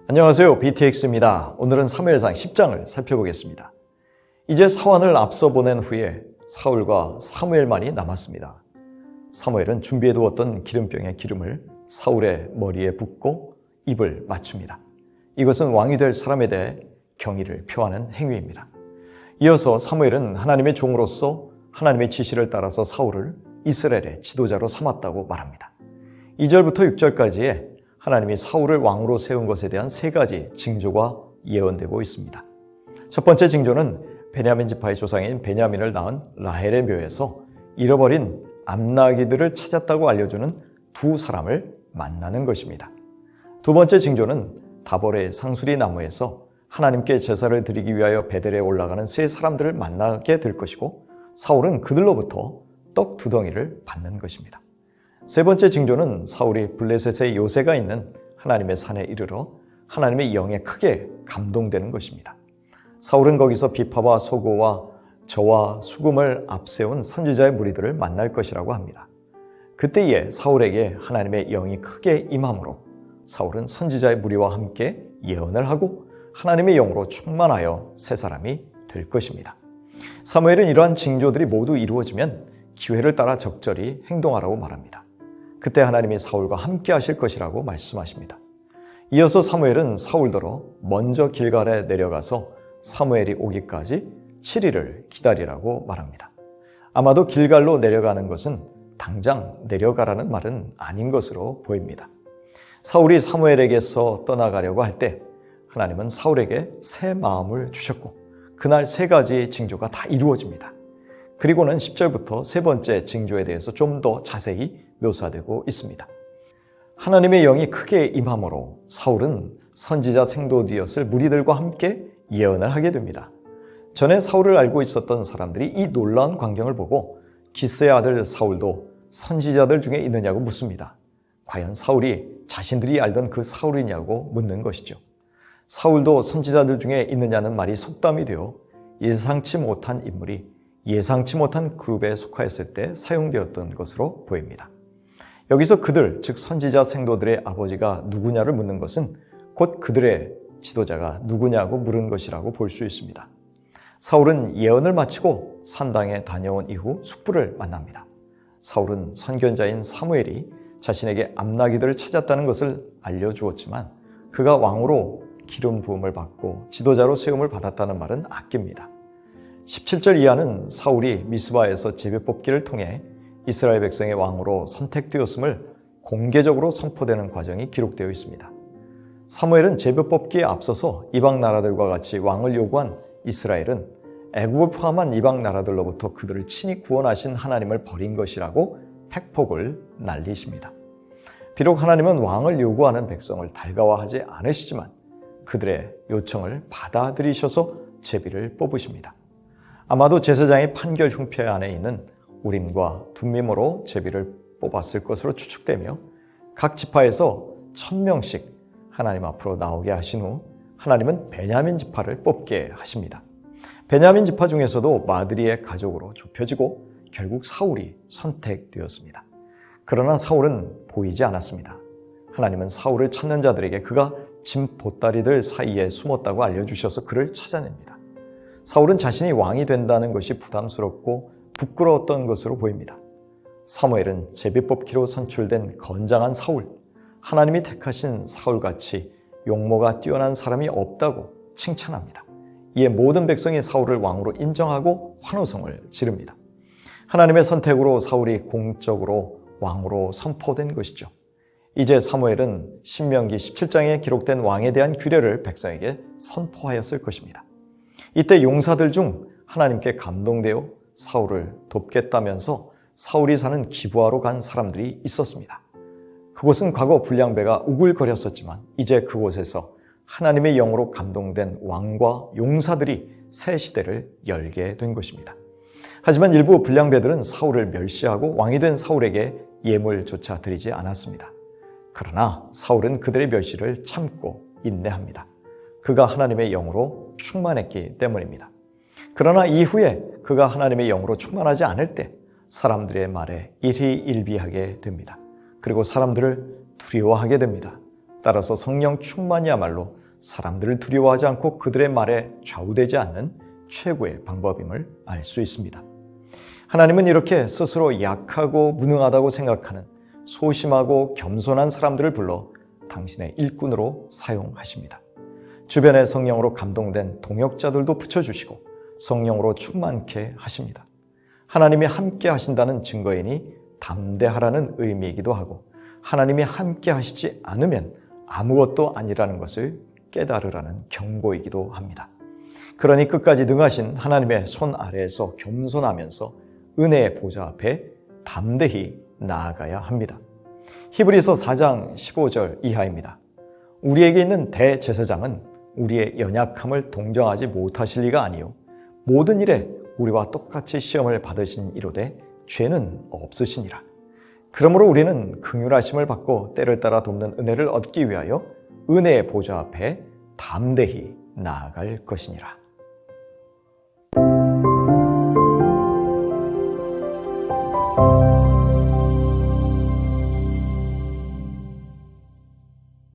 안녕하세요. BTX입니다. 오늘은 사무엘상 10장을 살펴보겠습니다. 이제 사환을 앞서 보낸 후에 사울과 사무엘만이 남았습니다. 사무엘은 준비해두었던 기름병의 기름을 사울의 머리에 붓고 입을 맞춥니다. 이것은 왕이 될 사람에 대해 경의를 표하는 행위입니다. 이어서 사무엘은 하나님의 종으로서 하나님의 지시를 따라서 사울을 이스라엘의 지도자로 삼았다고 말합니다. 2절부터 6절까지에 하나님이 사울을 왕으로 세운 것에 대한 세 가지 징조가 예언되고 있습니다. 첫 번째 징조는 베냐민 지파의 조상인 베냐민을 낳은 라헬의 묘에서 잃어버린 암나기들을 찾았다고 알려주는 두 사람을 만나는 것입니다. 두 번째 징조는 다볼의 상수리 나무에서 하나님께 제사를 드리기 위하여 베델에 올라가는 세 사람들을 만나게 될 것이고, 사울은 그들로부터 떡 2덩이를 받는 것입니다. 세 번째 징조는 사울이 블레셋의 요새가 있는 하나님의 산에 이르러 하나님의 영에 크게 감동되는 것입니다. 사울은 거기서 비파와 소고와 저와 수금을 앞세운 선지자의 무리들을 만날 것이라고 합니다. 그때에 사울에게 하나님의 영이 크게 임함으로 사울은 선지자의 무리와 함께 예언을 하고 하나님의 영으로 충만하여 새 사람이 될 것입니다. 사무엘은 이러한 징조들이 모두 이루어지면 기회를 따라 적절히 행동하라고 말합니다. 그때 하나님이 사울과 함께 하실 것이라고 말씀하십니다. 이어서 사무엘은 사울더러 먼저 길갈에 내려가서 사무엘이 오기까지 7일을 기다리라고 말합니다. 아마도 길갈로 내려가는 것은 당장 내려가라는 말은 아닌 것으로 보입니다. 사울이 사무엘에게서 떠나가려고 할 때 하나님은 사울에게 새 마음을 주셨고, 그날 세 가지 징조가 다 이루어집니다. 그리고는 10절부터 세 번째 징조에 대해서 좀 더 자세히 묘사되고 있습니다. 하나님의 영이 크게 임함으로 사울은 선지자 생도디었을 무리들과 함께 예언을 하게 됩니다. 전에 사울을 알고 있었던 사람들이 이 놀라운 광경을 보고 기스의 아들 사울도 선지자들 중에 있느냐고 묻습니다. 과연 사울이 자신들이 알던 그 사울이냐고 묻는 것이죠. 사울도 선지자들 중에 있느냐는 말이 속담이 되어 예상치 못한 인물이 예상치 못한 그룹에 속하였을 때 사용되었던 것으로 보입니다. 여기서 그들, 즉 선지자 생도들의 아버지가 누구냐를 묻는 것은 곧 그들의 지도자가 누구냐고 물은 것이라고 볼 수 있습니다. 사울은 예언을 마치고 산당에 다녀온 이후 숙부를 만납니다. 사울은 선견자인 사무엘이 자신에게 암나기들을 찾았다는 것을 알려주었지만 그가 왕으로 기름 부음을 받고 지도자로 세움을 받았다는 말은 아낍니다. 17절 이하는 사울이 미스바에서 제비뽑기를 통해 이스라엘 백성의 왕으로 선택되었음을 공개적으로 선포되는 과정이 기록되어 있습니다. 사무엘은 제비뽑기에 앞서서 이방 나라들과 같이 왕을 요구한 이스라엘은 애굽을 포함한 이방 나라들로부터 그들을 친히 구원하신 하나님을 버린 것이라고 팩폭을 날리십니다. 비록 하나님은 왕을 요구하는 백성을 달가워하지 않으시지만 그들의 요청을 받아들이셔서 제비를 뽑으십니다. 아마도 제사장의 판결 흉패 안에 있는 우림과 둠밈으로 제비를 뽑았을 것으로 추측되며 각 지파에서 1000명씩 하나님 앞으로 나오게 하신 후 하나님은 베냐민 지파를 뽑게 하십니다. 베냐민 지파 중에서도 마드리의 가족으로 좁혀지고 결국 사울이 선택되었습니다. 그러나 사울은 보이지 않았습니다. 하나님은 사울을 찾는 자들에게 그가 짐 보따리들 사이에 숨었다고 알려주셔서 그를 찾아냅니다. 사울은 자신이 왕이 된다는 것이 부담스럽고 부끄러웠던 것으로 보입니다. 사무엘은 제비뽑기로 선출된 건장한 사울, 하나님이 택하신 사울같이 용모가 뛰어난 사람이 없다고 칭찬합니다. 이에 모든 백성이 사울을 왕으로 인정하고 환호성을 지릅니다. 하나님의 선택으로 사울이 공적으로 왕으로 선포된 것이죠. 이제 사무엘은 신명기 17장에 기록된 왕에 대한 규례를 백성에게 선포하였을 것입니다. 이때 용사들 중 하나님께 감동되어 사울을 돕겠다면서 사울이 사는 기브아로 간 사람들이 있었습니다. 그곳은 과거 불량배가 우글거렸었지만 이제 그곳에서 하나님의 영으로 감동된 왕과 용사들이 새 시대를 열게 된 것입니다. 하지만 일부 불량배들은 사울을 멸시하고 왕이 된 사울에게 예물조차 드리지 않았습니다. 그러나 사울은 그들의 멸시를 참고 인내합니다. 그가 하나님의 영으로 충만했기 때문입니다. 그러나 이후에 그가 하나님의 영으로 충만하지 않을 때 사람들의 말에 일희일비하게 됩니다. 그리고 사람들을 두려워하게 됩니다. 따라서 성령 충만이야말로 사람들을 두려워하지 않고 그들의 말에 좌우되지 않는 최고의 방법임을 알 수 있습니다. 하나님은 이렇게 스스로 약하고 무능하다고 생각하는 소심하고 겸손한 사람들을 불러 당신의 일꾼으로 사용하십니다. 주변에 성령으로 감동된 동역자들도 붙여주시고 성령으로 충만케 하십니다. 하나님이 함께 하신다는 증거이니 담대하라는 의미이기도 하고 하나님이 함께 하시지 않으면 아무것도 아니라는 것을 깨달으라는 경고이기도 합니다. 그러니 끝까지 능하신 하나님의 손 아래에서 겸손하면서 은혜의 보좌 앞에 담대히 나아가야 합니다. 히브리서 4장 15절 이하입니다. 우리에게 있는 대제사장은 우리의 연약함을 동정하지 못하실 리가 아니요 모든 일에 우리와 똑같이 시험을 받으신 이로되 죄는 없으시니라. 그러므로 우리는 긍휼하심을 받고 때를 따라 돕는 은혜를 얻기 위하여 은혜의 보좌 앞에 담대히 나아갈 것이니라.